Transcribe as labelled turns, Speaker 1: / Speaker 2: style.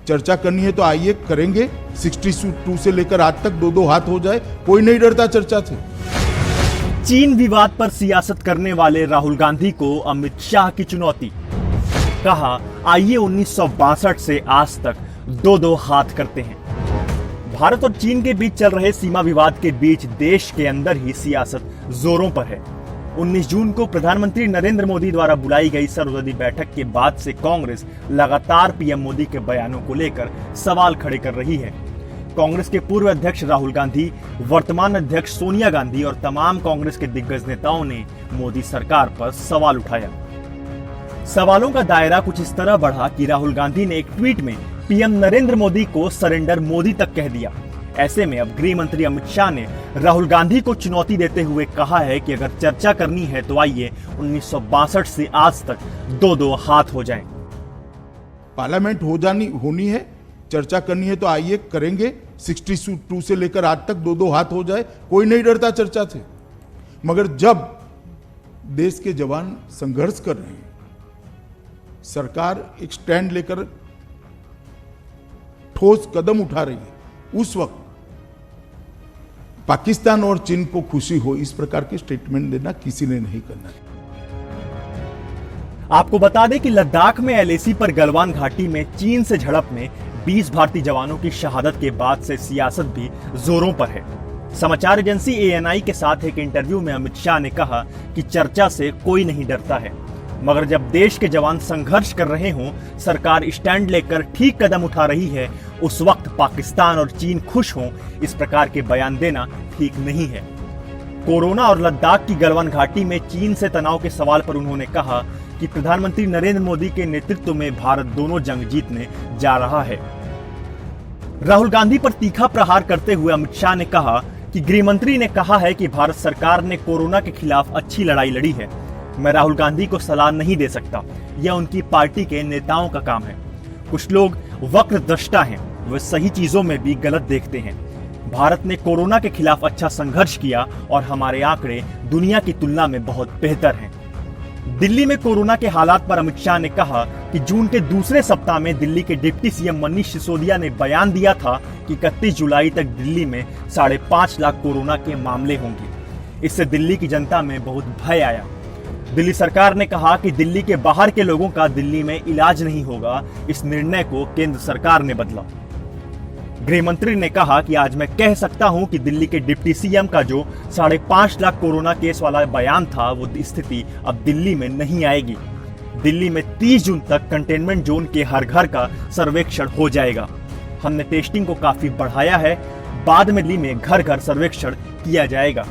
Speaker 1: चर्चा करनी है तो आइए करेंगे। 62 से लेकर आज तक 2-2 हाथ हो जाए, कोई नहीं डरता चर्चा से।
Speaker 2: चीन विवाद पर सियासत करने वाले राहुल गांधी को अमित शाह की चुनौती। कहा, आइए 1962 से आज तक 2-2 हाथ करते हैं। भारत और चीन के बीच चल रहे सीमा विवाद के बीच देश के अंदर ही सियासत जोरों पर है। 19 जून को प्रधानमंत्री नरेंद्र मोदी द्वारा बुलाई गई सर्वदलीय बैठक के बाद से कांग्रेस लगातार पीएम मोदी के बयानों को लेकर सवाल खड़े कर रही है। कांग्रेस के पूर्व अध्यक्ष राहुल गांधी, वर्तमान अध्यक्ष सोनिया गांधी और तमाम कांग्रेस के दिग्गज नेताओं ने मोदी सरकार पर सवाल उठाया। सवालों का दायरा कुछ इस तरह बढ़ा कि राहुल गांधी ने एक ट्वीट में पीएम नरेंद्र मोदी को सरेंडर मोदी तक कह दिया। ऐसे में अब गृह मंत्री अमित शाह ने राहुल गांधी को चुनौती देते हुए कहा है कि अगर चर्चा करनी है तो आइए 1962 से आज तक 2-2 हाथ हो जाएं।
Speaker 1: पार्लियामेंट होनी है, चर्चा करनी है तो आइए करेंगे। 62 से लेकर आज तक 2-2 हाथ हो जाए, कोई नहीं डरता चर्चा से। मगर जब देश के जवान संघर्ष कर रहे हैं, सरकार एक स्टैंड लेकर ठोस कदम उठा रही है, उस वक्त पाकिस्तान और चीन को खुशी हो इस प्रकार के स्टेटमेंट देना किसी ने नहीं करना है।
Speaker 2: आपको बता दें कि लद्दाख में एलएसी पर गलवान घाटी में चीन से झड़प में 20 भारतीय जवानों की शहादत के बाद से सियासत भी जोरों पर है। समाचार एजेंसी एएनआई के साथ एक इंटरव्यू में अमित शाह ने कहा कि चर्चा से कोई नहीं डरता है, मगर जब देश के जवान संघर्ष कर रहे हों, सरकार स्टैंड लेकर ठीक कदम उठा रही है, उस वक्त पाकिस्तान और चीन खुश हों, इस प्रकार के बयान देना ठीक नहीं है। कोरोना और लद्दाख की गलवान घाटी में चीन से तनाव के सवाल पर उन्होंने कहा कि प्रधानमंत्री नरेंद्र मोदी के नेतृत्व में भारत दोनों जंग जीतने जा रहा है। राहुल गांधी पर तीखा प्रहार करते हुए अमित शाह ने कहा कि गृह मंत्री ने कहा है कि भारत सरकार ने कोरोना के खिलाफ अच्छी लड़ाई लड़ी है। मैं राहुल गांधी को सलाह नहीं दे सकता, यह उनकी पार्टी के नेताओं का काम है। कुछ लोग वक्रदृष्टा हैं, वे सही चीजों में भी गलत देखते हैं। भारत ने कोरोना के खिलाफ अच्छा संघर्ष किया और हमारे आंकड़े दुनिया की तुलना में बहुत बेहतर हैं। दिल्ली में कोरोना के हालात पर अमित शाह ने कहा कि जून के दूसरे सप्ताह में दिल्ली के डिप्टी सीएम मनीष सिसोदिया ने बयान दिया था कि 31 जुलाई तक दिल्ली में 5.5 लाख कोरोना के मामले होंगे। इससे दिल्ली की जनता में बहुत भय आया। दिल्ली सरकार ने कहा कि दिल्ली के बाहर के लोगों का दिल्ली में इलाज नहीं होगा। इस निर्णय को केंद्र सरकार ने बदला। गृह मंत्री ने कहा कि आज मैं कह सकता हूं कि दिल्ली के डिप्टी सीएम का जो 5.5 लाख कोरोना केस वाला बयान था, वो स्थिति अब दिल्ली में नहीं आएगी। दिल्ली में 30 जून तक कंटेनमेंट जोन के हर घर का सर्वेक्षण हो जाएगा। हमने टेस्टिंग को काफी बढ़ाया है, बाद में दिल्ली में घर घर सर्वेक्षण किया जाएगा।